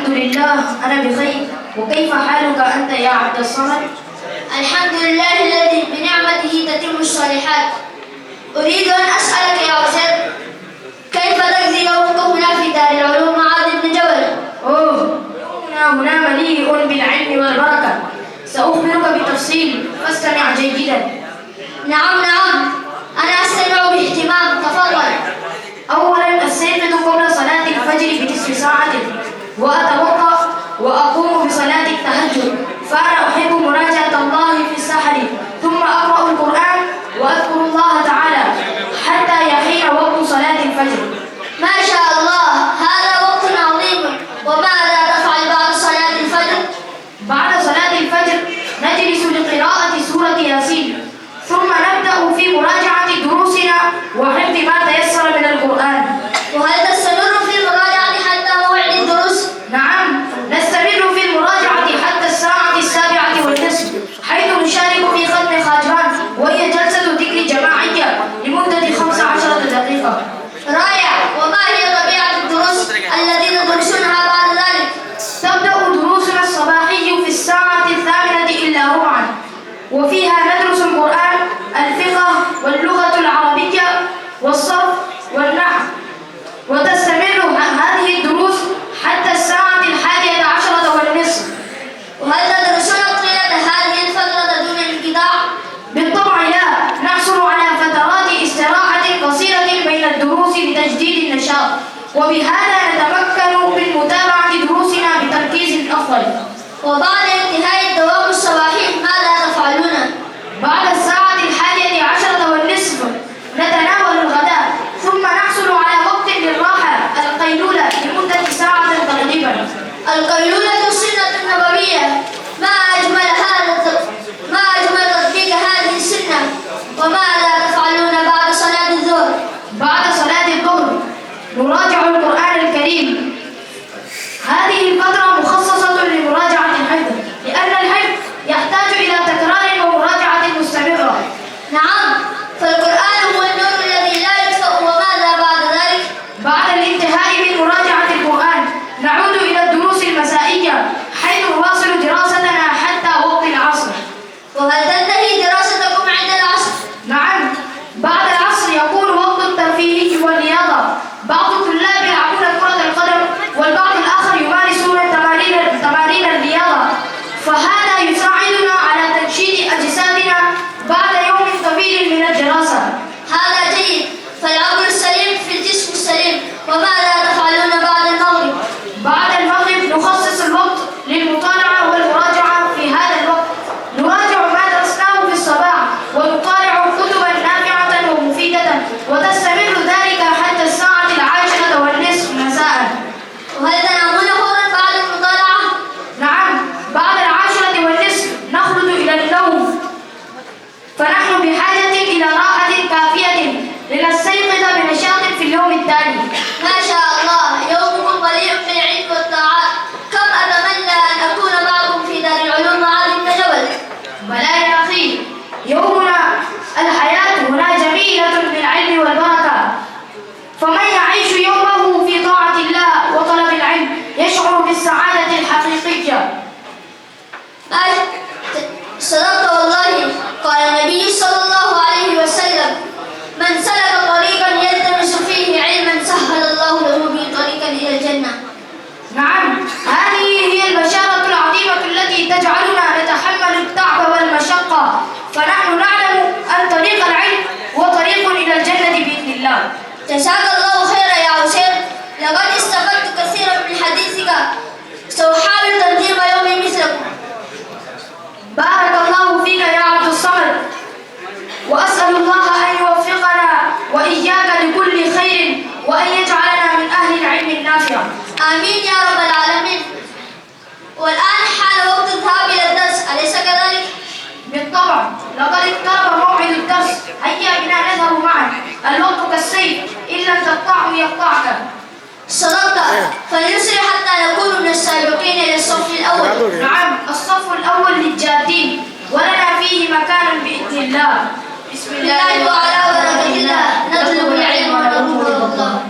الحمد لله أنا بخير. وكيف حالك أنت يا عبد الصمد؟ الحمد لله الذي بنعمته تتم الصالحات. أريد أن أسألك يا عزيز، كيف تقضي يومك هنا في دار العلوم معاذ بن جبل؟ يومنا هنا مليء بالعلم والبركة، سأخبرك بتفصيل فاستمع جيدا. نعم، أنا أستمع باهتمام، تفضل. أولا أستيقظ قبل صلاة الفجر بنصف ساعة، وأتوضأ وأقوم بصلاة التهجد، فأنا أحب مراجعة الله في السحر، ثم أقرأ القرآن وأذكر الله تعالى حتى يحين وقت صلاة الفجر. ما شاء الله، هذا وقت عظيم. وماذا تفعل بعد صلاة الفجر؟ بعد صلاة الفجر نجلس لقراءة سورة ياسين، ثم نبدأ في مراجعة دروسنا وحفظ ما تيسر من القرآن. وهل تستمر في المراجعة حتى موعد الدروس؟ نعم، نستمر في المراجعة حتى الساعة 7:30، حيث نشارك في ختم خاتمان، وهي جلسة ذكر جماعية لمدة 15 دقيقة. رائع. وما هي طبيعة الدروس التي تدرسونها بعد ذلك؟ تبدأ دروسنا الصباحي في الساعة 8:45، وفيها ندرس القرآن، الفقه واللغة العربية والصرف والنحو، وتستمر هذه الدروس حتى الساعة 11:30. وهل تدرسون طيلة هذه الفترة دون انقطاع؟ بالطبع لا، نحصل على فترات استراحة قصيرة بين الدروس لتجديد النشاط، وبهذا نتمكن من متابعة دروسنا بتركيز أفضل. وبعد انتهاء الدوام الصباحي ماذا تفعلون؟ بعد الساعة 11:30 نتناول الغداء، ثم نحصل على وقت للراحة القيلولة لمدة ساعة تقريبا. القيلولة السنة النبوية، ما أجمل تطبيق هذه السنة. وماذا تفعلون بعد صلاة الظهر؟ بعد صلاة الظهر نراجع القرآن الكريم. هذه الفترة مخصصة لمراجعة الحفظ، لأن الحفظ يحتاج إلى تكرار ومراجعة مستمرة. نعم، فالقرآن هو النور الذي لا يطفأ. وماذا بعد ذلك؟ بعد الانتهاء من مراجعة القرآن نعود إلى الدروس المسائية، حيث نواصل دراستنا حتى وقت العصر. وهل تنتهي دراستكم عند العصر؟ نعم، بعد العصر يكون وقت الترفيه والرياضة. بعض الطلاب يلعبون كرة القدم، والبعض الآخر يمارسون تمارين الرياضة، فهذا يساعدنا على تنشيط أجسادنا بعد يوم طويل من الدراسة. هذا جيد، فالعقل السليم في الجسم السليم. وماذا تفعلون بعد المغرب؟ بعد المغرب نخصص الوقت للمطالعة والمراجعة. في هذا الوقت نراجع ما درسناه في الصباح، ونطالع كتبا نافعة ومفيدة، وتستمر ذلك حتى الساعة 10:20 مساء. وهل تنامون فورا بعد المطالعة؟ نعم، بعد 10:20 نخرج إلى النوم، فنحن بحاجة إلى راحة كافية لنستيقظ بنشاط في اليوم التالي. ما شاء الله، يومكم مليء بالعلم والطاعات. كم أتمنى أن أكون معكم في دار العلوم معاذ بن جبل. بلى يا أخي، يومنا الحياة هنا جميلة بالعلم والبركة، فمن يعيش يومه في طاعة الله وطلب العلم يشعر بالسعادة الحقيقية. صدقت والله. قال النبي صلى الله عليه وسلم: من سلك طريقا يلتمس فيه علما سهل الله له به طريقا إلى الجنة. نعم، هذه هي البشارة العظيمة التي تجعلنا نتحمل التعب والمشقة، فنحن نعلم أن طريق العلم هو طريق إلى الجنة بإذن الله. جزاك الله خيرا يا حسين، لقد استفدت كثيرا من حديثك. سأحاول تنظيم يومي مثلكم. بارك الله فيك يا عبد الصمد، وأسأل الله أن يوفقنا وإياك لكل خير، وأن يجعلنا من أهل العلم النافع. آمين يا رب العالمين. والآن حان وقت الذهاب إلى الدرس، أليس كذلك؟ بالطبع، لقد اقترب موعد الدرس، هيا بنا نذهب معا. الوقت كالسيف، إن لم تقطعه يقطعك. صدقت، فلنسرع حتى نكون من السابقين إلى الصف الأول. نعم، الصف الأول للجادين، ولنا فيه مكان بإذن الله. بسم الله وعلى بركة الله نطلب العلم ونطلب الله.